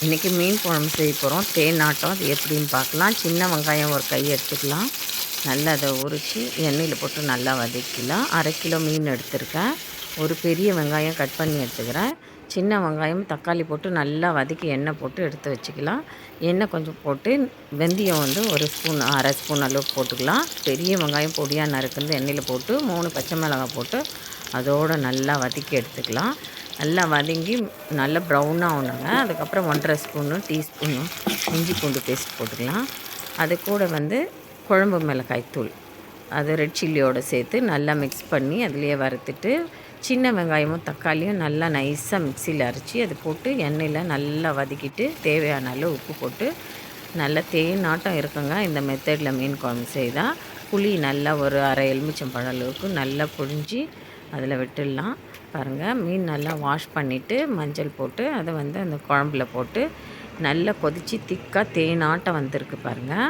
இன்றைக்கி மீன் குழம்பு செய்ய போகிறோம். தேனாட்டம் அது எப்படின்னு பார்க்கலாம். சின்ன வெங்காயம் ஒரு கை எடுத்துக்கலாம். நல்லா அதை உரித்து எண்ணெயில் போட்டு நல்லா வதக்கிக்கலாம். 1/2 கிலோ மீன் எடுத்துருக்கேன். ஒரு பெரிய வெங்காயம் கட் பண்ணி எடுத்துக்கிறேன். சின்ன வெங்காயம் தக்காளி போட்டு நல்லா வதக்கி எண்ணெய் போட்டு எடுத்து வச்சுக்கலாம். எண்ணெய் கொஞ்சம் போட்டு வெந்தயம் வந்து ஒரு ஸ்பூன் 1/2 ஸ்பூன் அளவுக்கு போட்டுக்கலாம். பெரிய வெங்காயம் பொடியாக நறுக்குந்து எண்ணெயில் போட்டு 3 பச்சை மிளகாய் போட்டு அதோடு நல்லா வதக்கி எடுத்துக்கலாம். நல்லா வதங்கி நல்லா ப்ரௌனாக ஆகணுங்க. அதுக்கப்புறம் 1/2 ஸ்பூனு டீஸ்பூனு இஞ்சி பூண்டு பேஸ்ட் போட்டுக்கலாம். அது கூட வந்து குழம்பு மிளகாய் தூள், அது ரெட் சில்லியோடு சேர்த்து நல்லா மிக்ஸ் பண்ணி அதிலேயே வறுத்துட்டு சின்ன வெங்காயமும் தக்காளியும் நல்லா நைஸாக மிக்சியில் அரைச்சி அது போட்டு எண்ணெயில் நல்லா வதக்கிட்டு தேவையான அளவு உப்பு போட்டு நல்லா தேனாட்டம் இருக்குங்க. இந்த மெத்தடில் மீன் குழம்பு செய்தால் புளி நல்லா ஒரு 1/2 எலுமிச்சம்பழம் அளவுக்கு நல்லா புழிஞ்சி அதில் விட்டுடலாம். பாருங்கள், மீன் நல்லா வாஷ் பண்ணிவிட்டு மஞ்சள் போட்டு அதை வந்து அந்த குழம்புல போட்டு நல்லா கொதித்து திக்காக தேனாட்டம் வந்திருக்கு பாருங்கள்.